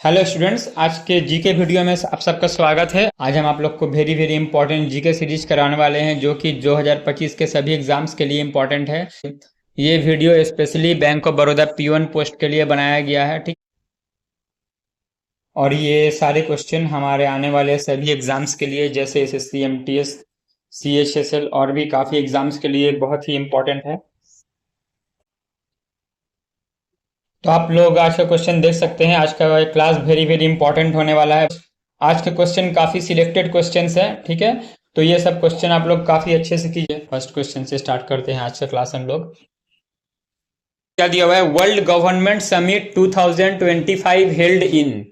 Hello students, आज के GK video में आप सबका स्वागत है। आज हम आप लोग को very very important GK series कराने वाले हैं जो कि 2025 के सभी एग्जाम्स के लिए इंपॉर्टेंट है। ये video specially bank of Baroda P1 post के लिए बनाया गया है, ठीक। और ये सारे क्वेश्चन हमारे आने वाले सभी एग्जाम्स के लिए जैसे SSC, MTS, CHSL और भी काफ़ी एग्जाम्स के लिए बहुत ही इंपॉर्टेंट है। तो आप लोग आज का क्वेश्चन देख सकते हैं। आज का क्लास वेरी वेरी इंपॉर्टेंट होने वाला है। आज के क्वेश्चन काफी सिलेक्टेड क्वेश्चंस हैं, ठीक है। तो ये सब क्वेश्चन आप लोग काफी अच्छे से कीजिए। फर्स्ट क्वेश्चन से स्टार्ट करते हैं आज का क्लास हम लोग। क्या दिया हुआ है? World government summit 2025 held in.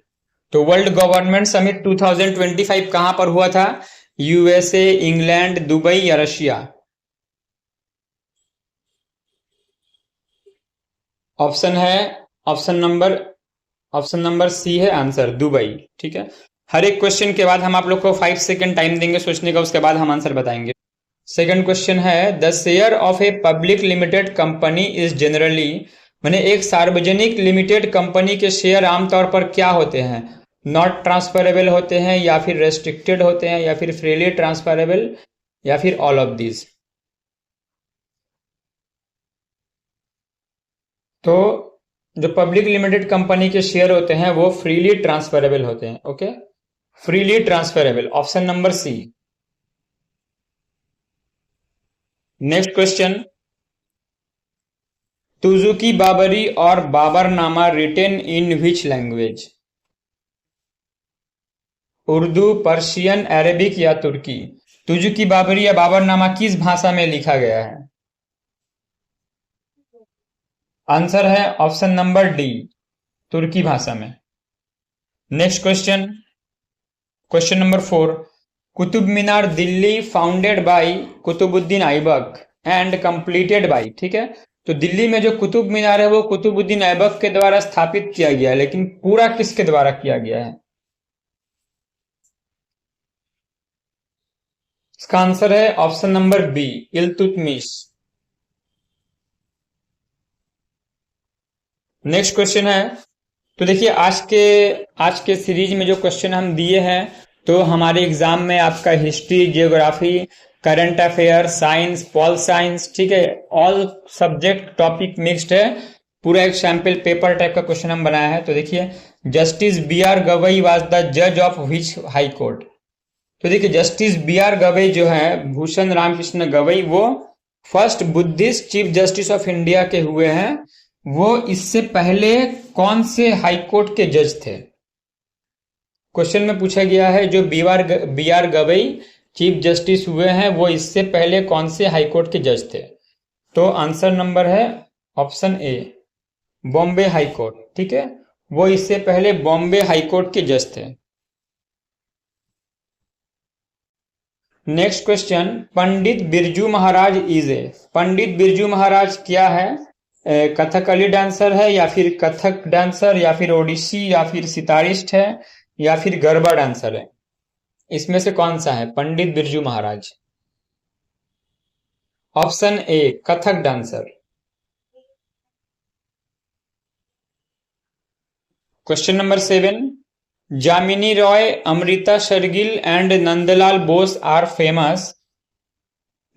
तो वर्ल्ड गवर्नमेंट समिट 2025 कहां पर हुआ था? USA, इंग्लैंड, दुबई या रशिया? ऑप्शन है ऑप्शन नंबर सी है आंसर, दुबई, ठीक है। हर एक क्वेश्चन के बाद हम आप लोग को 5 सेकंड टाइम देंगे सोचने का, उसके बाद हम आंसर बताएंगे। सेकंड क्वेश्चन है, the share of a public limited company is generally, माने एक सार्वजनिक लिमिटेड कंपनी के शेयर आमतौर पर क्या होते हैं? नॉट ट्रांसफरेबल होते हैं, या फिर रेस्ट्रिक्टेड होते हैं, या फिर फ्रीली ट्रांसफरेबल, या फिर ऑल ऑफ दिस? तो जो पब्लिक लिमिटेड कंपनी के शेयर होते हैं वो फ्रीली ट्रांसफरेबल होते हैं। Okay, freely transferable, option number C. Next question, Tuzuki Baburi और Baburnama written in which language? Urdu, Persian, Arabic या तुर्की? तुजुकी बाबरी या बाबरनामा किस भाषा में लिखा गया है? आंसर है ऑप्शन नंबर डी, तुर्की भाषा में। Next question, question number 4, Qutub Minar Delhi founded by Qutbuddin Aibak and completed by, ठीक है। तो दिल्ली में जो कुतुब मीनार है वो कुतुबुद्दीन ऐबक के द्वारा स्थापित किया गया है, लेकिन पूरा किसके द्वारा किया गया है? इसका आंसर है option number B, Iltutmish. Next question है, तो देखिए आज के सीरीज में जो क्वेश्चन हम दिए हैं, तो हमारे एग्जाम में आपका history, geography, current affair, science, pol science, ठीक है, ऑल सब्जेक्ट टॉपिक मिक्स्ड है। पूरा एक सैंपल पेपर टाइप का क्वेश्चन हम बनाया है। तो देखिए, justice B.R. Gavai was the जज ऑफ विच हाई कोर्ट? तो देखिए, जस्टिस B.R. गवई जो है, भूषण रामकृष्ण गवई, वो first Buddhist chief justice of India के हुए हैं। वो इससे पहले कौन से हाई कोर्ट के जज थे? क्वेश्चन में पूछा गया है जो B.R. गवई चीफ जस्टिस हुए हैं वो इससे पहले कौन से हाई कोर्ट के जज थे? तो आंसर नंबर है option A, Bombay high court, ठीक है। वो इससे पहले बॉम्बे हाई कोर्ट के जज थे। Next question, Pandit Birju Maharaj is a. Pandit Birju Maharaj क्या है? कथकली डांसर है, या फिर कथक डांसर, या फिर ओडिसी, या फिर सितारिस्ट है, या फिर गरबा डांसर है? इसमें से कौन सा है Pandit Birju Maharaj? Option A, Kathak dancer. Question number 7, Jamini Roy, Amrita Shergil and Nandlal Bose are famous.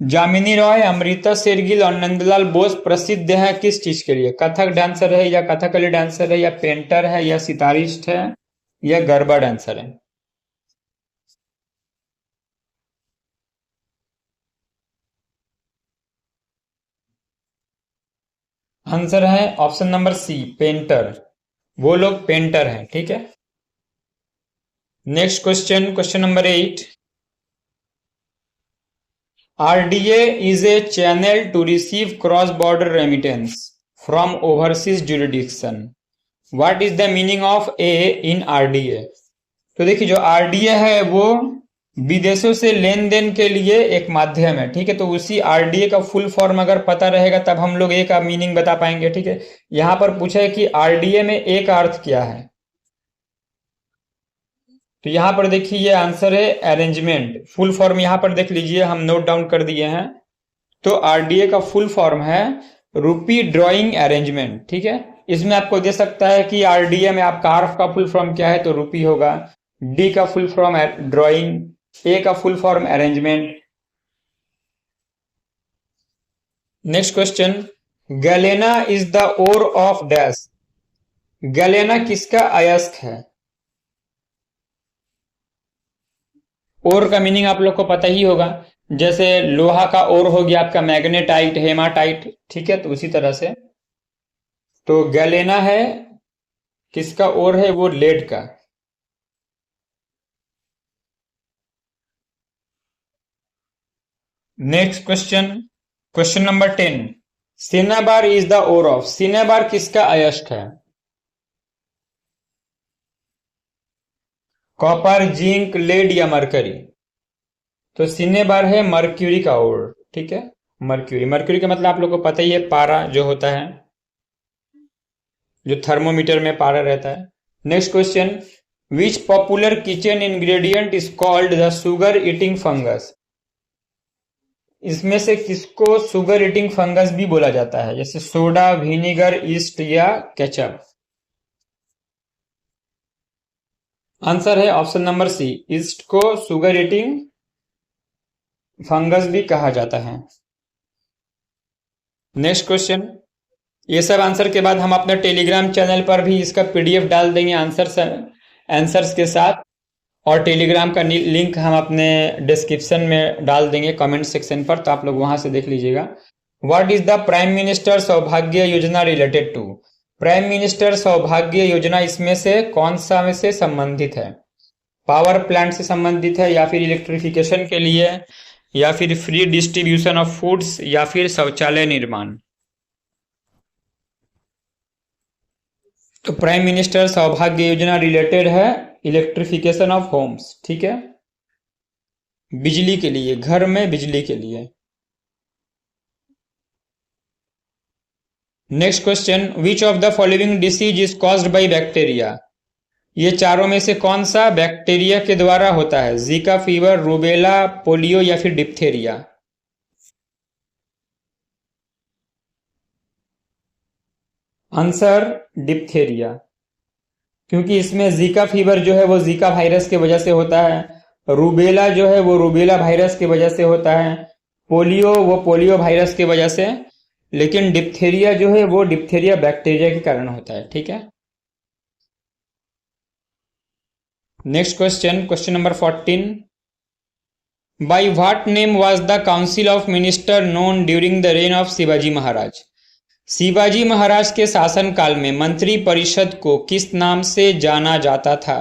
Jamini Roy, Amrita Shergil और नंदलाल बोस प्रसिद्ध है किस चीज के लिए? कथक डांसर है, या कथकली डांसर है, या पेंटर है, या सितारिस्ट है, या गरबा डांसर है? आंसर है ऑप्शन नंबर सी, पेंटर। वो लोग पेंटर हैं, ठीक है। Next question, question number 8, RDA is a channel to receive cross-border remittance from overseas jurisdiction. What is the meaning of A in RDA? तो देखिए, जो RDA है वो विदेशों से लेन देन के लिए एक माध्यम है, ठीक है। तो उसी RDA का फुल फॉर्म अगर पता रहेगा तब हम लोग A का मीनिंग बता पाएंगे, ठीक है। यहां पर पूछा है कि RDA में A का अर्थ क्या है। तो यहां पर देखिए, ये आंसर है अरेंजमेंट। फुल फॉर्म यहां पर देख लीजिए, हम नोट डाउन कर दिए हैं। तो RDA का फुल फॉर्म है रूपी ड्राइंग अरेंजमेंट, ठीक है। इसमें आपको दे सकता है कि आरडीए में आपका आर का फुल फॉर्म क्या है, तो रुपी होगा। डी का फुल फॉर्म ड्राइंग, ए का full form arrangement. Next question, galena is the ore of dash. Galena किसका अयस्क है? ओर का मीनिंग आप लोग को पता ही होगा, जैसे लोहा का ओर हो गया आपका मैग्नेटाइट, हेमाटाइट, ठीक है, तो उसी तरह से तो गैलेना है किसका ओर है? वो लेड का। Next question, question number 10, cinnabar is the ore of. Cinnabar किसका अयस्क है? कॉपर, जिंक, लेड या मरकरी? तो सिनेबार है मर्क्यूरी का ओर, ठीक है, मर्क्यूरी। मर्क्यूरी का मतलब आप लोग को पता ही है, पारा जो होता है, जो थर्मोमीटर में पारा रहता है। Next question, which popular kitchen ingredient is called the sugar eating fungus. इसमें से किसको सुगर ईटिंग फंगस भी बोला जाता है? जैसे सोडा, विनीगर, ईस्ट या केचप? आंसर है ऑप्शन नंबर सी, ईस्ट को सुगर ईटिंग फंगस भी कहा जाता है। नेक्स्ट क्वेश्चन, ये सब आंसर के बाद हम अपने टेलीग्राम चैनल पर भी इसका पीडीएफ डाल देंगे आंसर्स के साथ, और टेलीग्राम का लिंक हम अपने डिस्क्रिप्शन में डाल देंगे कमेंट सेक्शन पर, तो आप लोग वहां से देख लीजिएगा। What is the prime minister सौभाग्य योजना रिलेटेड टू। प्राइम मिनिस्टर सौभाग्य योजना इसमें से कौन सा में से संबंधित है? पावर प्लांट से संबंधित है, या फिर इलेक्ट्रिफिकेशन के लिए, या फिर फ्री डिस्ट्रीब्यूशन ऑफ फूड्स, या फिर शौचालय निर्माण? तो प्राइम मिनिस्टर सौभाग्य योजना रिलेटेड है इलेक्ट्रिफिकेशन ऑफ होम्स, ठीक है, बिजली के लिए, घर में बिजली के लिए। Next question, which of the following disease is caused by bacteria. ये चारों में से कौन सा बैक्टीरिया के द्वारा होता है? जीका फीवर, रूबेला, पोलियो या फिर डिप्थेरिया? आंसर डिप्थेरिया, क्योंकि इसमें जीका फीवर जो है वो जीका वायरस की वजह से होता है, रूबेला जो है वो रूबेला वायरस की वजह से होता है, पोलियो वो पोलियो वायरस की वजह से, लेकिन डिप्थेरिया जो है वो डिप्थेरिया बैक्टीरिया के कारण होता है, ठीक है। Next question, question number 14, by what name was the council of minister known during the reign of Shivaji Maharaj. Shivaji Maharaj के शासन काल में मंत्री परिषद को किस नाम से जाना जाता था?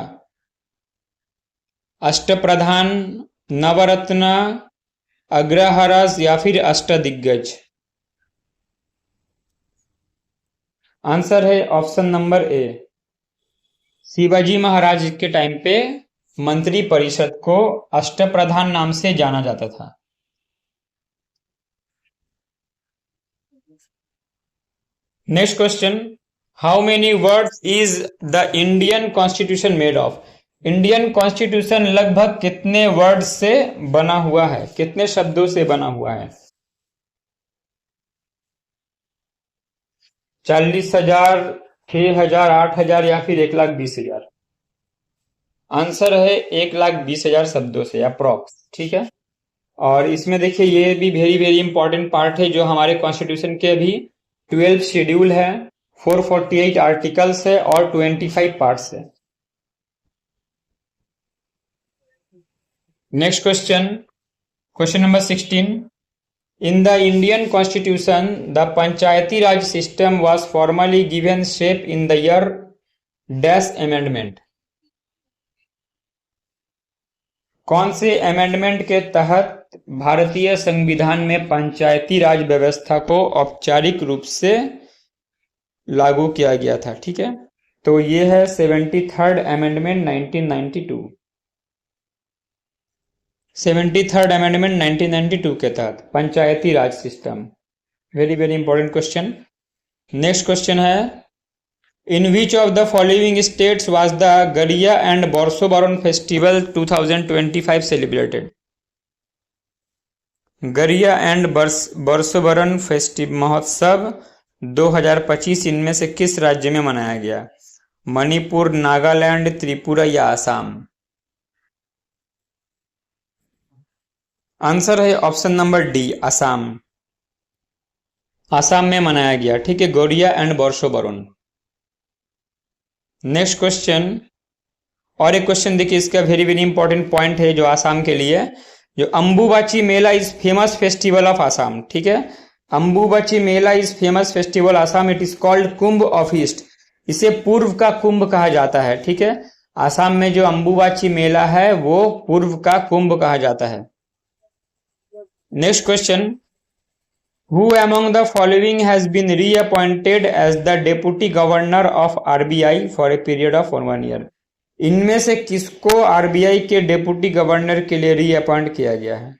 अष्टप्रधान, नवरत्न, अग्रहारस या फिर अष्टदिग्गज? आंसर है ऑप्शन नंबर ए, शिवाजी महाराज के टाइम पे मंत्री परिषद को अष्टप्रधान नाम से जाना जाता था। Next question, how many words is the Indian constitution made of. Indian constitution लगभग कितने वर्ड से बना हुआ है, कितने शब्दों से बना हुआ है? 40,000, 6,000, 8,000 या फिर 1,20,000? आंसर है 1,20,000 शब्दों से अप्रॉक्स, ठीक है। और इसमें देखिए ये भी वेरी वेरी इंपॉर्टेंट पार्ट है, जो हमारे कॉन्स्टिट्यूशन के भी 12 शेड्यूल है, 448 आर्टिकल्स है और 25 पार्ट्स है। Next question, question number 16, in the Indian constitution the Panchayati Raj system was formally given shape in the year dash amendment. कौन से अमेंडमेंट के तहत भारतीय संविधान में पंचायती राज व्यवस्था को औपचारिक रूप से लागू किया गया था, ठीक है। तो ये है 73rd अमेंडमेंट 1992। 73rd अमेंडमेंट 1992 के तहत Panchayati Raj system, very very important question. Next question है, in which of the following states was the Garia and Barsobaran festival 2025 celebrated. Garia and Barsobaran festive महोत्सव 2025 इनमें से किस राज्य में मनाया गया? मणिपुर, नागालैंड, त्रिपुरा या आसाम? आंसर है option number D, Assam. Assam में मनाया गया, ठीक है। गोरिया एंड बोर्सोबरोन। नेक्स्ट क्वेश्चन, और एक क्वेश्चन देखिए, इसका वेरी वेरी इंपॉर्टेंट पॉइंट है जो आसाम के लिए। जो Ambubachi Mela is famous festival of Assam, ठीक है। Ambubachi Mela is famous festival Assam, it is called Kumbh of east. इसे पूर्व का कुंभ कहा जाता है, ठीक है। आसाम में जो अंबुबाची मेला है वो पूर्व का कुंभ कहा जाता है। Next question, Who among the following has been reappointed as the Deputy Governor of RBI for a period of 1 year? इनमें से किसको आरबीआई के डेप्यूटी गवर्नर के लिए रीअपॉइंट किया गया है?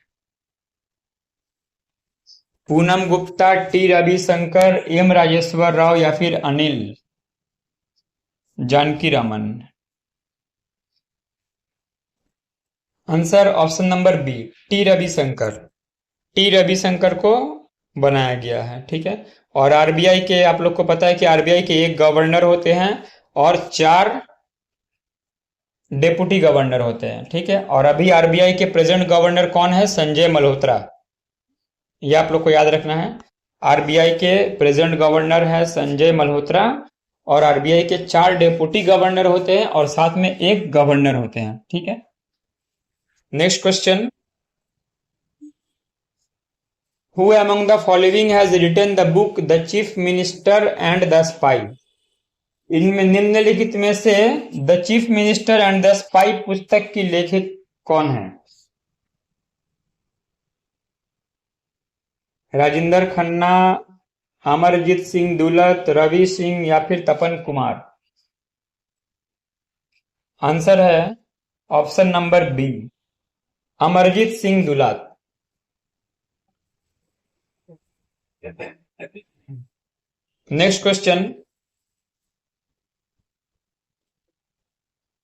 पूनम गुप्ता, टी रविशंकर, एम राजेश्वर राव या फिर Anil Janaki Raman? Answer option number B, T Ravishankar. T Ravishankar को बनाया गया है, ठीक है। और आरबीआई के, आप लोग को पता है कि आरबीआई के एक गवर्नर होते हैं और 4 डेप्यूटी गवर्नर होते हैं, ठीक है। और अभी आरबीआई के प्रेजेंट गवर्नर कौन है? संजय मल्होत्रा। ये आप लोग को याद रखना है। आरबीआई के प्रेजेंट गवर्नर है संजय मल्होत्रा, और आरबीआई के 4 डेप्यूटी गवर्नर होते हैं और साथ में एक गवर्नर होते हैं, ठीक है। Next question, Who among the following has written the book The Chief Minister and the Spy? इनमें निम्नलिखित में से the chief minister and the spy पुस्तक की लेखक कौन है? राजेंद्र खन्ना, अमरजीत सिंह दुलत, रवि सिंह या फिर तपन कुमार? आंसर है option number B, Amarjeet Singh Dulat. Next question,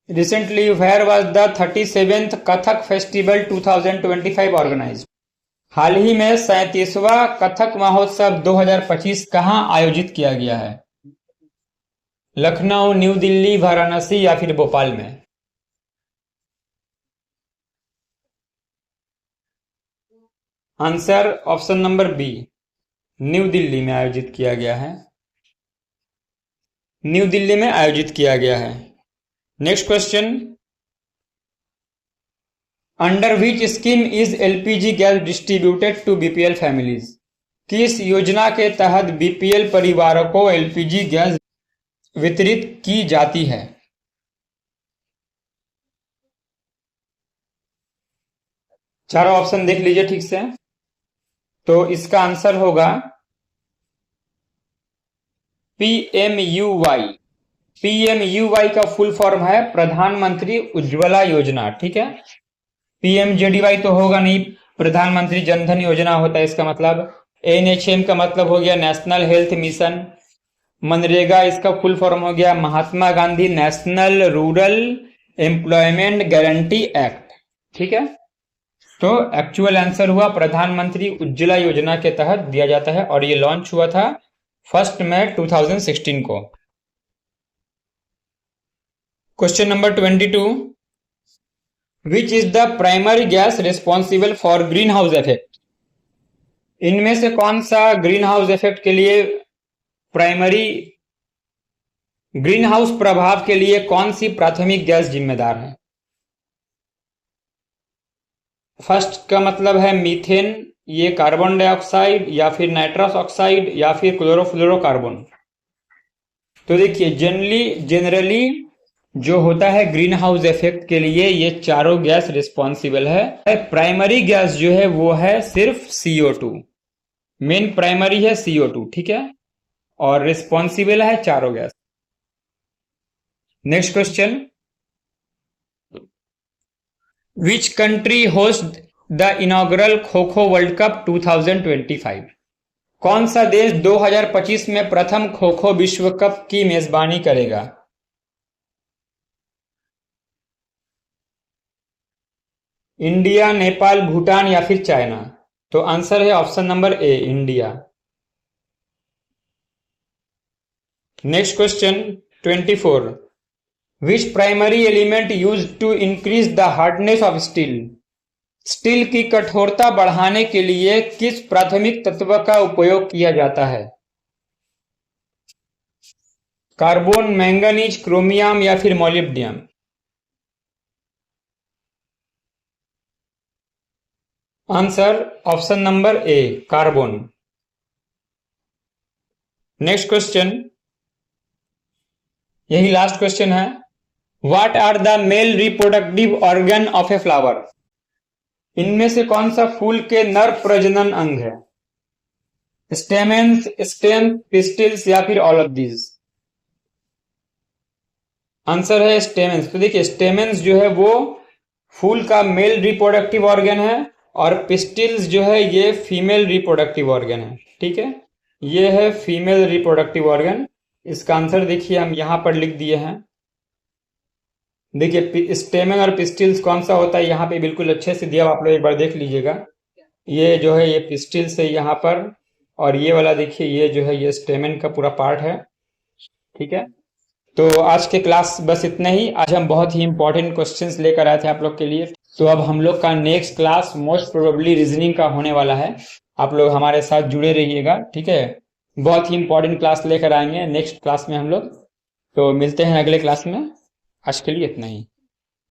recently where was the 37th Kathak festival 2025 organised? हाल ही में 37वां कथक महोत्सव 2025 कहां आयोजित किया गया है? लखनऊ, न्यू दिल्ली, वाराणसी या फिर भोपाल में? Answer option number B, New Delhi में आयोजित किया गया है। न्यू दिल्ली में आयोजित किया गया है। Next question, under which scheme is LPG gas distributed to BPL families? किस योजना के तहत बीपीएल परिवारों को एलपीजी गैस वितरित की जाती है? चारों ऑप्शन देख लीजिए ठीक से। तो इसका आंसर होगा पीएमयूवाई। पीएमयूवाई का फुल फॉर्म है प्रधानमंत्री उज्ज्वला योजना, ठीक है। पीएमजेडीवाई तो होगा नहीं, प्रधानमंत्री जनधन योजना होता है इसका मतलब। एनएचएम का मतलब हो गया नेशनल हेल्थ मिशन। मनरेगा इसका फुल फॉर्म हो गया Mahatma Gandhi national rural employment guarantee act, ठीक है। तो एक्चुअल आंसर हुआ प्रधानमंत्री उज्ज्वला योजना के तहत दिया जाता है, और ये लॉन्च हुआ था 1 मई 2016 को। Question number 22, which is the primary gas responsible for green house effect? इनमें से कौन सा ग्रीन हाउस इफेक्ट के लिए, प्राइमरी ग्रीन हाउस प्रभाव के लिए कौन सी प्राथमिक गैस जिम्मेदार है? फर्स्ट का मतलब है मीथेन, ये कार्बन डाइऑक्साइड या फिर नाइट्रस ऑक्साइड या फिर क्लोरोफ्लोरोकार्बन। तो देखिए जनरली जो होता है ग्रीन हाउस इफेक्ट के लिए ये चारों गैस रिस्पॉन्सिबल है। प्राइमरी गैस जो है वो है सिर्फ CO2, मेन प्राइमरी है CO2, ठीक है। और रिस्पॉन्सिबल है चारों gas. Next question, which country host the inaugural kho kho world cup 2025? कौन सा देश 2025 में प्रथम खो खो विश्व कप की मेजबानी करेगा? इंडिया, नेपाल, भूटान या फिर चाइना? तो आंसर है option number A, India. Next question 24. Which primary element use to increase the hardness of steel? Steel की कठोरता बढ़ाने के लिए किस प्राथमिक तत्व का उपयोग किया जाता है? कार्बन, मैंगनीज, क्रोमियम या फिर molybdenum? Answer option number A, carbon. Next question, यही लास्ट क्वेश्चन है। What are the male reproductive organ of a flower? इनमें से कौन सा फूल के नर प्रजनन अंग है? स्टेमेंस, स्टेम, पिस्टिल्स या फिर ऑल ऑफ दीज? आंसर है स्टेमेंस। तो देखिए स्टेमेंस जो है वो फूल का मेल रिप्रोडक्टिव ऑर्गन है और पिस्टिल्स जो है ये फीमेल रिप्रोडक्टिव ऑर्गन है। ठीक है, ये है फीमेल रिप्रोडक्टिव ऑर्गन। इसका आंसर देखिए हम यहां पर लिख दिए हैं। देखिए स्टेमन और पिस्टिल्स कौन सा होता है यहाँ पे बिल्कुल अच्छे से दिया, आप लोग एक बार देख लीजिएगा। ये जो है ये पिस्टिल्स है यहाँ पर, और ये वाला देखिए ये जो है ये स्टेमन का पूरा पार्ट है। ठीक है, तो आज के क्लास बस इतना ही। आज हम बहुत ही इंपॉर्टेंट क्वेश्चंस लेकर आए थे आप लोग के लिए। तो अब हम लोग का next class most probably reasoning का होने वाला है। आप लोग हमारे साथ जुड़े रहिएगा। ठीक है, बहुत ही इंपॉर्टेंट क्लास लेकर आएंगे नेक्स्ट क्लास में हम लोग। तो मिलते हैं अगले क्लास में। आज के लिए इतना ही।